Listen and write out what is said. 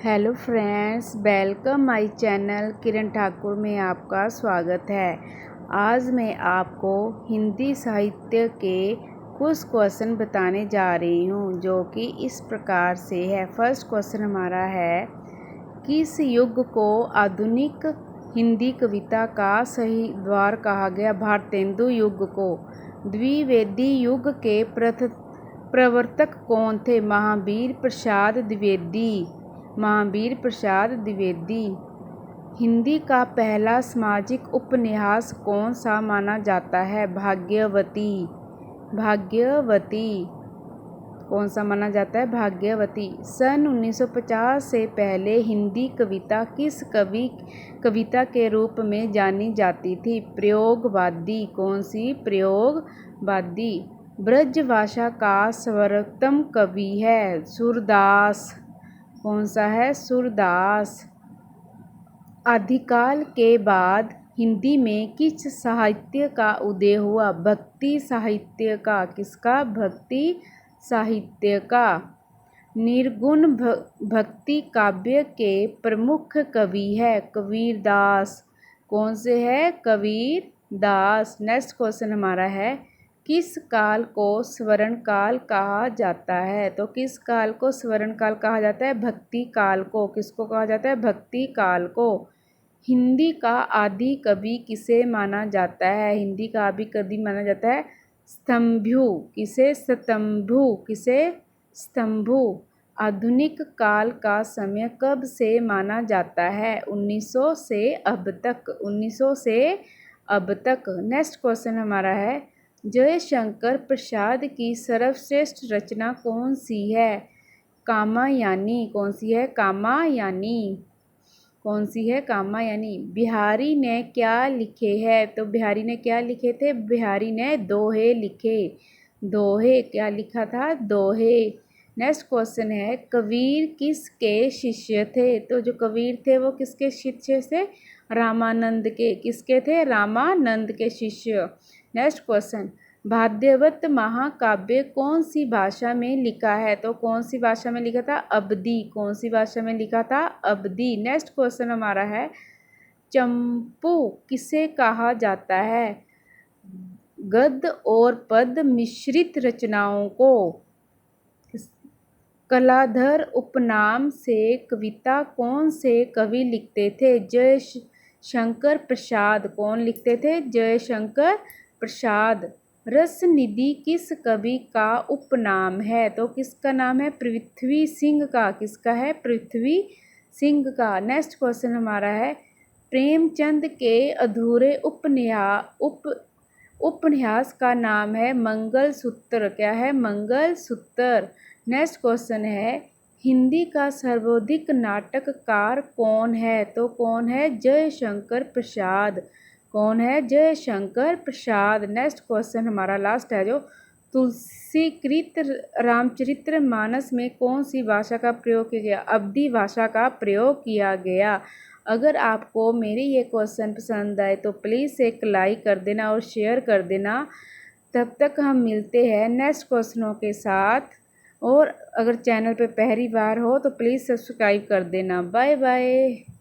Hello friends, welcome my channel Kiran Thakur में आपका स्वागत है। आज मैं आपको हिंदी साहित्य के कुछ क्वेश्चन बताने जा रही हूँ, जो कि इस प्रकार से है। फर्स्ट क्वेश्चन हमारा है, किस युग को आधुनिक हिंदी कविता का सही द्वार कहा गया? भारतेंदु युग को। द्विवेदी युग के प्रवर्तक कौन थे? महावीर प्रसाद द्विवेदी। महावीर प्रसाद द्विवेदी। हिंदी का पहला सामाजिक उपन्यास कौन सा माना जाता है? भाग्यवती। भाग्यवती कौन सा माना जाता है? भाग्यवती। सन 1950 से पहले हिंदी कविता किस कविता के रूप में जानी जाती थी? प्रयोगवादी। कौन सी? प्रयोगवादी। ब्रजभाषा का सर्वोत्तम कवि है? सूरदास। कौन सा है? सूरदास। आदिकाल के बाद हिंदी में किस साहित्य का उदय हुआ? भक्ति साहित्य का। किसका? भक्ति साहित्य का। निर्गुण भक्ति काव्य के प्रमुख कवि है? कबीरदास। कौन से है? कबीरदास। नेक्स्ट क्वेश्चन हमारा है, किस काल को स्वर्ण काल कहा जाता है? तो किस काल को स्वर्ण काल कहा जाता है? भक्ति काल को। किसको कहा जाता है? भक्ति काल को। हिंदी का आदि कवि किसे माना जाता है? हिंदी का आदि कवि माना जाता है स्तंभु। किसे? स्तंभु। किसे? स्तंभु। आधुनिक काल का समय कब से माना जाता है? 1900 से अब तक। 1900 से अब तक। नेक्स्ट क्वेश्चन हमारा है, जयशंकर प्रसाद की सर्वश्रेष्ठ रचना कौन सी है? कामायनी। कौन सी है? कामायनी। कौन सी है? कामायनी। बिहारी ने क्या लिखे हैं? तो बिहारी ने क्या लिखे थे? बिहारी ने दोहे लिखे। दोहे। क्या लिखा था? दोहे। नेक्स्ट क्वेश्चन है, कबीर किसके शिष्य थे? तो जो कबीर थे वो किसके शिष्य थे? रामानंद के। किसके थे? रामानंद के शिष्य। नेक्स्ट क्वेश्चन, भाद्यवत महाकाव्य कौन सी भाषा में लिखा है? तो कौन सी भाषा में लिखा था? अवधी। कौन सी भाषा में लिखा था? अवधी। नेक्स्ट क्वेश्चन हमारा है, चंपू किसे कहा जाता है? गद्य और पद मिश्रित रचनाओं को। कलाधर उपनाम से कविता कौन से कवि लिखते थे? जयशंकर प्रसाद। कौन लिखते थे? जयशंकर प्रसाद। रसनिधि किस कवि का उपनाम है? तो किसका नाम है? पृथ्वी सिंह का। किसका है? पृथ्वी सिंह का। नेक्स्ट क्वेश्चन हमारा है, प्रेमचंद के अधूरे उपन्यास का नाम है मंगलसूत्र। क्या है? मंगलसूत्र। नेक्स्ट क्वेश्चन है, हिंदी का सर्वाधिक नाटककार कौन है? तो कौन है? जयशंकर प्रसाद। कौन है? जयशंकर प्रसाद। नेक्स्ट क्वेश्चन हमारा लास्ट है, जो तुलसीकृत रामचरितमानस में कौन सी भाषा का प्रयोग किया गया? अवधी भाषा का प्रयोग किया गया। अगर आपको मेरे ये क्वेश्चन पसंद आए तो प्लीज़ एक लाइक कर देना और शेयर कर देना। तब तक हम मिलते हैं नेक्स्ट क्वेश्चनों के साथ। और अगर चैनल पे पहली बार हो तो प्लीज़ सब्सक्राइब कर देना। Bye bye.